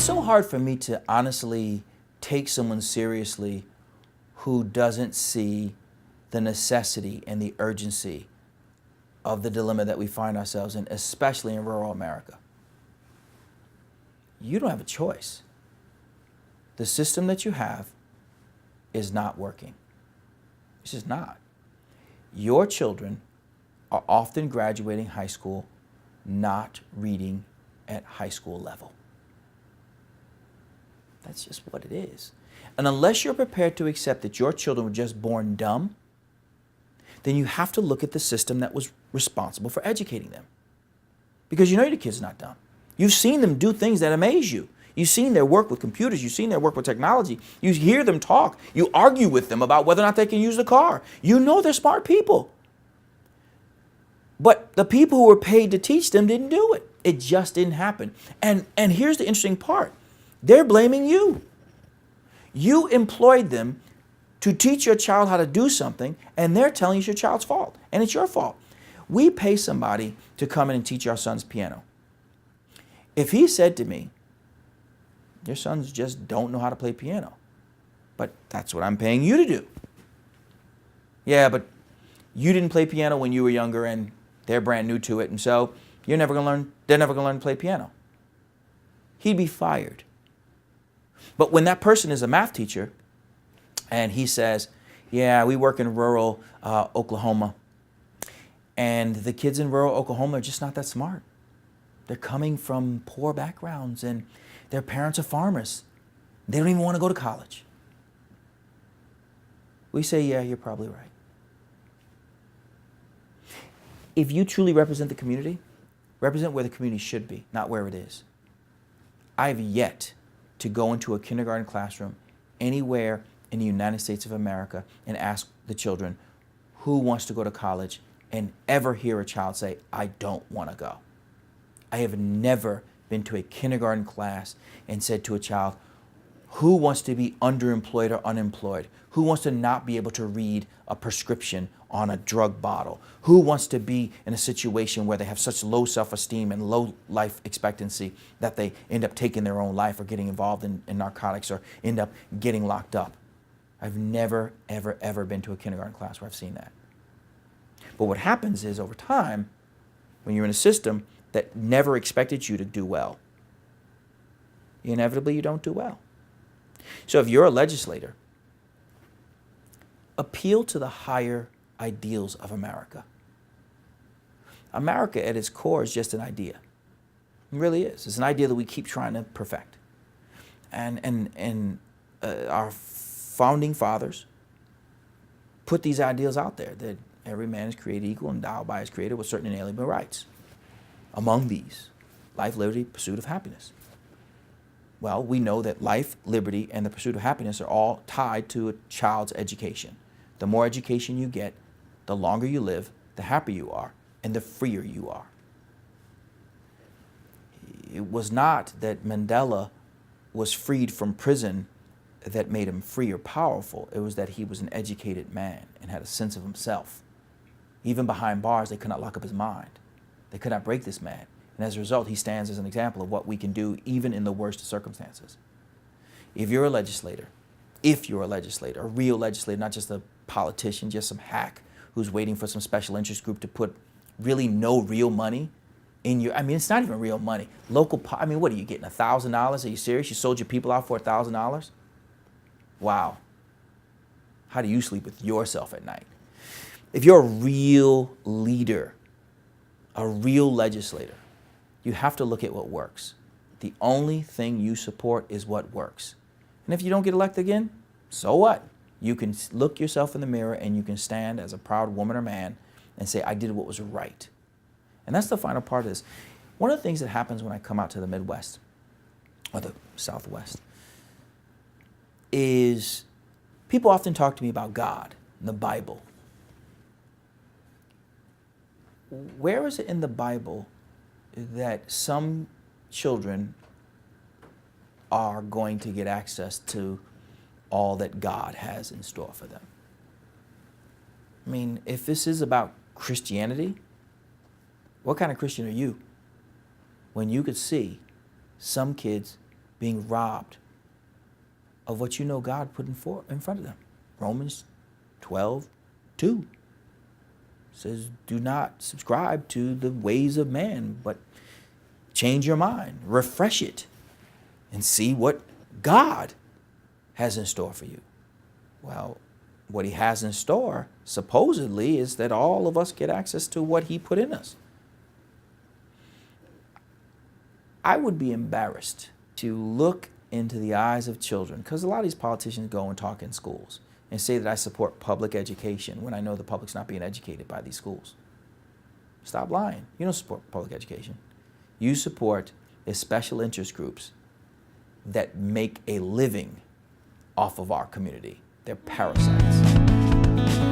so hard for me to honestly take someone seriously who doesn't see the necessity and the urgency of the dilemma that we find ourselves in, especially in rural America. You don't have a choice. The system that you have is not working. It's just not. Your children are often graduating high school not reading at high school level. That's just what it is. And unless you're prepared to accept that your children were just born dumb, then you have to look at the system that was responsible for educating them. Because you know your kid's not dumb. You've seen them do things that amaze you. You've seen their work with computers. You've seen their work with technology. You hear them talk. You argue with them about whether or not they can use the car. You know they're smart people. But the people who were paid to teach them didn't do it. It just didn't happen. And here's the interesting part. They're blaming you. You employed them to teach your child how to do something, and they're telling you it's your child's fault, and it's your fault. We pay somebody to come in and teach our sons piano. If he said to me, your sons just don't know how to play piano, but that's what I'm paying you to do. Yeah, but you didn't play piano when you were younger, and they're brand new to it, and so they're never going to learn to play piano. He'd be fired. But when that person is a math teacher, and he says, yeah, we work in rural Oklahoma, and the kids in rural Oklahoma are just not that smart. They're coming from poor backgrounds, and their parents are farmers. They don't even want to go to college. We say, yeah, you're probably right. If you truly represent the community, represent where the community should be, not where it is. I have yet to go into a kindergarten classroom anywhere in the United States of America and ask the children who wants to go to college and ever hear a child say, I don't want to go. I have never been to a kindergarten class and said to a child, who wants to be underemployed or unemployed? Who wants to not be able to read a prescription on a drug bottle? Who wants to be in a situation where they have such low self-esteem and low life expectancy that they end up taking their own life or getting involved in narcotics or end up getting locked up? I've never, ever, ever been to a kindergarten class where I've seen that. But what happens is over time, when you're in a system that never expected you to do well, inevitably you don't do well. So if you're a legislator, appeal to the higher ideals of America. America at its core is just an idea. It really is. It's an idea that we keep trying to perfect. And our founding fathers put these ideals out there that every man is created equal and endowed by his creator with certain inalienable rights. Among these, life, liberty, pursuit of happiness. Well, we know that life, liberty, and the pursuit of happiness are all tied to a child's education. The more education you get, the longer you live, the happier you are, and the freer you are. It was not that Mandela was freed from prison that made him free or powerful. It was that he was an educated man and had a sense of himself. Even behind bars, they could not lock up his mind. They could not break this man. And as a result, he stands as an example of what we can do even in the worst of circumstances. If you're a legislator, a real legislator, not just a politician, just some hack who's waiting for some special interest group to put really no real money in your, it's not even real money. What are you getting, $1,000? Are you serious? You sold your people out for $1,000? Wow. How do you sleep with yourself at night? If you're a real leader, a real legislator, you have to look at what works. The only thing you support is what works. And if you don't get elected again, so what? You can look yourself in the mirror and you can stand as a proud woman or man and say, I did what was right. And that's the final part of this. One of the things that happens when I come out to the Midwest or the Southwest is people often talk to me about God and the Bible. Where is it in the Bible that some children are going to get access to all that God has in store for them? If this is about Christianity, what kind of Christian are you when you could see some kids being robbed of what you know God put in front of them. Romans 12:2 says, do not subscribe to the ways of man, but change your mind, refresh it, and see what God has in store for you. Well, what he has in store, supposedly, is that all of us get access to what he put in us. I would be embarrassed to look into the eyes of children, because a lot of these politicians go and talk in schools and say that I support public education when I know the public's not being educated by these schools. Stop lying. You don't support public education. You support the special interest groups that make a living off of our community. They're parasites.